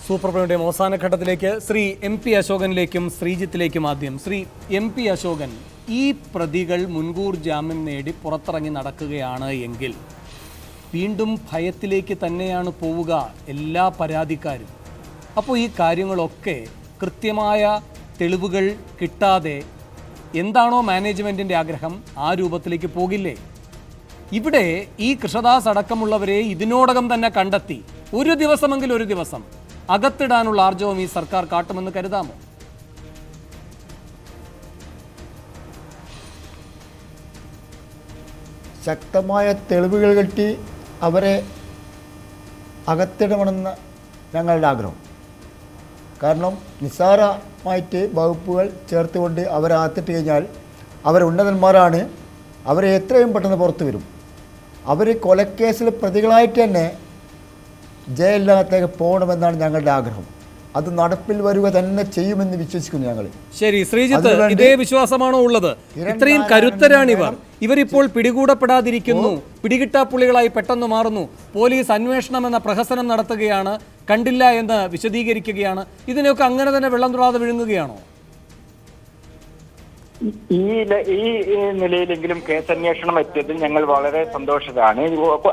Super പ്രൈമിന്റെ അവസാന ഘട്ടത്തിലേക്ക് ശ്രീ MP അശോകനിലേക്കും ശ്രീജിത്തിലേക്കും ആദ്യം. ശ്രീ MP അശോകൻ, ഈ പ്രതികൾ മുൻകൂർ ജാമ്യം നേടി പുറത്തിറങ്ങി നടക്കുകയാണ് എങ്കിൽ വീണ്ടും ഭയത്തിലേക്ക് തന്നെയാണ് പോവുക എല്ലാ പരാതിക്കാരും. അപ്പോൾ ഈ കാര്യങ്ങളൊക്കെ കൃത്യമായ തെളിവുകൾ കിട്ടാതെ എന്താണോ മാനേജ്മെൻറ്റിൻ്റെ ആഗ്രഹം ആ രൂപത്തിലേക്ക് പോകില്ലേ? ഇവിടെ ഈ കൃഷ്ണദാസ് അടക്കമുള്ളവരെ ഇതിനോടകം തന്നെ കണ്ടെത്തി ഒരു ദിവസം അകത്തിടാനുള്ള ആർജവം ഈ സർക്കാർ കാട്ടുമെന്ന് കരുതാമോ? ശക്തമായ തെളിവുകൾ കിട്ടി അവരെ അകത്തിടണമെന്ന് ഞങ്ങളുടെ ആഗ്രഹം. കാരണം നിസ്സാരമായിട്ട് വകുപ്പുകൾ ചേർത്തുകൊണ്ട് അവരെ അകത്തിട്ട് കഴിഞ്ഞാൽ അവർ ഉന്നതന്മാരാണ്, അവരെ എത്രയും പെട്ടെന്ന് പുറത്തു വരും. അവർ കൊലക്കേസിൽ പ്രതികളായിട്ട് തന്നെ ജയിലിനകത്തേക്ക് പോകണമെന്നാണ് ഞങ്ങളുടെ ആഗ്രഹം. അത് നടപ്പിൽ വരിക തന്നെ ചെയ്യുമെന്ന് വിശ്വസിക്കുന്നു ഞങ്ങൾ. ശരി ശ്രീജിത്ത്, ഇതേ വിശ്വാസമാണോ ഉള്ളത്? ഇത്രയും കരുത്തരാണിവർ. ഇവരിപ്പോൾ പിടികൂടപ്പെടാതിരിക്കുന്നു, പിടികിട്ടാപ്പുള്ളികളായി പെട്ടെന്ന് മാറുന്നു, പോലീസ് അന്വേഷണം എന്ന പ്രഹസനം നടത്തുകയാണ്, കണ്ടില്ല എന്ന് വിശദീകരിക്കുകയാണ്. ഇതിനെയൊക്കെ അങ്ങനെ തന്നെ വെള്ളം തൊടാതെ വിഴുങ്ങുകയാണോ? ഈ നിലയിലെങ്കിലും കേസന്വേഷണം എത്തിയതിൽ ഞങ്ങൾ വളരെ സന്തോഷമാണ്.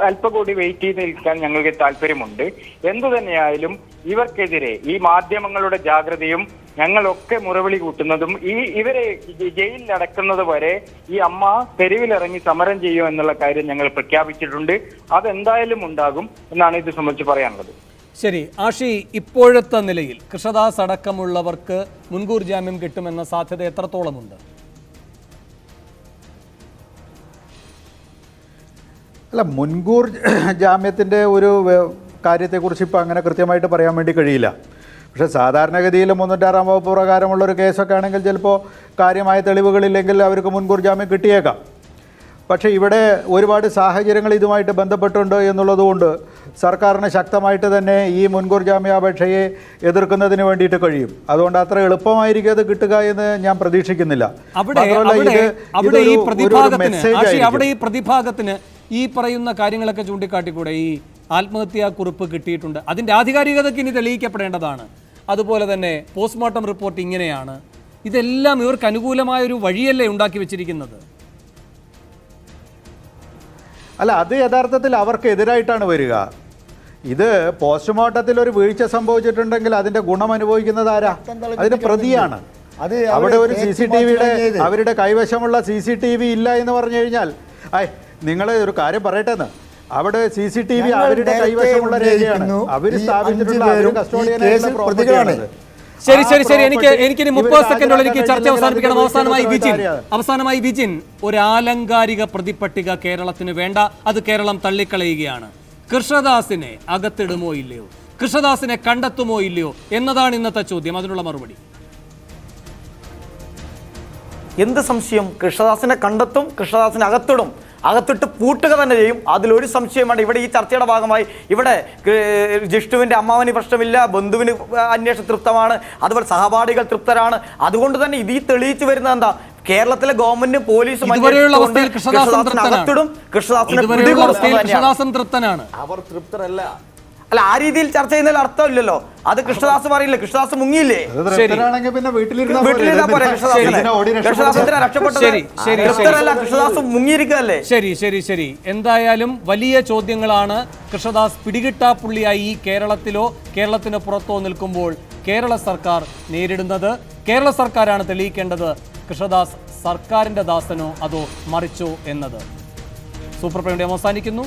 അല്പം കൂടി വെയിറ്റ് ചെയ്ത് നിൽക്കാൻ ഞങ്ങൾക്ക് താല്പര്യമുണ്ട്. എന്തു തന്നെയായാലും ഇവർക്കെതിരെ ഈ മാധ്യമങ്ങളുടെ ജാഗ്രതയും ഞങ്ങളൊക്കെ മുറവിളി കൂട്ടുന്നതും ഇവരെ ജയിലിൽ അടക്കുന്നത് വരെ ഈ അമ്മ തെരുവിലിറങ്ങി സമരം ചെയ്യും എന്നുള്ള കാര്യം ഞങ്ങൾ പ്രഖ്യാപിച്ചിട്ടുണ്ട്. അതെന്തായാലും ഉണ്ടാകും എന്നാണ് ഇത് സംബന്ധിച്ച് പറയാനുള്ളത്. ശരി ആഷി, ഇപ്പോഴത്തെ നിലയിൽ കൃഷ്ണദാസ് അടക്കമുള്ളവർക്ക് മുൻകൂർ ജാമ്യം കിട്ടുമെന്ന സാധ്യത എത്രത്തോളമുണ്ട്? അല്ല, മുൻകൂർ ജാമ്യത്തിൻ്റെ ഒരു കാര്യത്തെക്കുറിച്ച് ഇപ്പോൾ അങ്ങനെ കൃത്യമായിട്ട് പറയാൻ വേണ്ടി കഴിയില്ല. പക്ഷേ സാധാരണഗതിയിൽ 306 വകുപ്പ് പ്രകാരമുള്ളൊരു കേസൊക്കെ ആണെങ്കിൽ ചിലപ്പോൾ കാര്യമായ തെളിവുകളില്ലെങ്കിൽ അവർക്ക് മുൻകൂർ ജാമ്യം കിട്ടിയേക്കാം. പക്ഷേ ഇവിടെ ഒരുപാട് സാഹചര്യങ്ങൾ ഇതുമായിട്ട് ബന്ധപ്പെട്ടുണ്ട് എന്നുള്ളതുകൊണ്ട് സർക്കാരിന് ശക്തമായിട്ട് തന്നെ ഈ മുൻകൂർ ജാമ്യാപേക്ഷയെ എതിർക്കുന്നതിന് വേണ്ടിയിട്ട് കഴിയും. അതുകൊണ്ട് അത്ര എളുപ്പമായിരിക്കും അത് കിട്ടുക എന്ന് ഞാൻ പ്രതീക്ഷിക്കുന്നില്ല. അവിടെ ഈ പ്രതിഭാഗത്തിന് ഈ പറയുന്ന കാര്യങ്ങളൊക്കെ ചൂണ്ടിക്കാട്ടിക്കൂടെ? ഈ ആത്മഹത്യാ കുറിപ്പ് കിട്ടിയിട്ടുണ്ട്, അതിൻ്റെ ആധികാരികതയ്ക്ക് ഇനി തെളിയിക്കപ്പെടേണ്ടതാണ്. അതുപോലെ തന്നെ പോസ്റ്റ്മോർട്ടം റിപ്പോർട്ട് ഇങ്ങനെയാണ്. ഇതെല്ലാം ഇവർക്ക് അനുകൂലമായൊരു വഴിയല്ലേ ഉണ്ടാക്കി വെച്ചിരിക്കുന്നത്? അല്ല, അത് യഥാർത്ഥത്തിൽ അവർക്ക് എതിരായിട്ടാണ് വരിക. ഇത് പോസ്റ്റ്മോർട്ടത്തിൽ ഒരു വീഴ്ച സംഭവിച്ചിട്ടുണ്ടെങ്കിൽ അതിൻ്റെ ഗുണം അനുഭവിക്കുന്നത് ആരാ? അതിൻ്റെ പ്രതിയാണ്. അവിടെ ഒരു CCTVയുടെ അവരുടെ കൈവശമുള്ള CCTV ഇല്ല എന്ന് പറഞ്ഞു കഴിഞ്ഞാൽ, നിങ്ങൾ ഒരു കാര്യം പറയട്ടെന്ന്, അവിടെ CCTV അവരുടെ കൈവശമുള്ള രേഖയാണ്, അവർ സ്ഥാപിച്ചിട്ടുള്ള കസ്റ്റോഡിയനാണ്. ശരി ശരി ശരി എനിക്കിനി 30 സെക്കൻഡുള്ള എനിക്ക് ചർച്ച അവസാനിപ്പിക്കണം. അവസാനമായി വിജിൻ, ഒരു ആലങ്കാരിക പ്രതിപട്ടിക കേരളത്തിന് വേണ്ട, അത് കേരളം തള്ളിക്കളയുകയാണ്. കൃഷ്ണദാസിനെ അകത്തിടുമോ ഇല്ലയോ, കൃഷ്ണദാസിനെ കണ്ടെത്തുമോ ഇല്ലയോ എന്നതാണ് ഇന്നത്തെ ചോദ്യം. അതിനുള്ള മറുപടി എന്ത് സംശയം? കൃഷ്ണദാസിനെ കണ്ടെത്തും, കൃഷ്ണദാസിനെ അകത്തിടും, അകത്തിട്ട് പൂട്ടുക തന്നെ ചെയ്യും. അതിലൊരു സംശയമാണ്. ഇവിടെ ഈ ചർച്ചയുടെ ഭാഗമായി ഇവിടെ ജിഷ്ണുവിൻ്റെ അമ്മാവന് പ്രശ്നമില്ല, ബന്ധുവിന് അന്വേഷണം തൃപ്തമാണ്, അതുപോലെ സഹപാഠികൾ തൃപ്തരാണ്. അതുകൊണ്ട് തന്നെ ഇത് ഈ തെളിയിച്ചു വരുന്നത് എന്താ? കേരളത്തിലെ ഗവൺമെന്റും പോലീസും അകത്തിടും, കൃഷ്ണദാസിനെ തൃപ്തനാണ്. അവർ തൃപ്തരല്ല. അല്ല, ആ രീതിയിൽ ചർച്ച ചെയ്യുന്നതിൽ അർത്ഥമില്ലല്ലോ. അത് കൃഷ്ണദാസ് പറയില്ല, കൃഷ്ണദാസ് മുങ്ങിയില്ലേ? കൃഷ്ണദാസ് മുങ്ങിയിരിക്കല്ലേ? ശരി ശരി ശരി എന്തായാലും വലിയ ചോദ്യങ്ങളാണ് കൃഷ്ണദാസ് പിടികിട്ടാപ്പുള്ളിയായി ഈ കേരളത്തിലോ കേരളത്തിന് പുറത്തോ നിൽക്കുമ്പോൾ കേരള സർക്കാർ നേരിടുന്നത്. കേരള സർക്കാരാണ് തെളിയിക്കേണ്ടത് കൃഷ്ണദാസ് സർക്കാരിന്റെ ദാസനോ അതോ മറിച്ചോ എന്നത്. സൂപ്പർ പ്രൈം അവസാനിക്കുന്നു.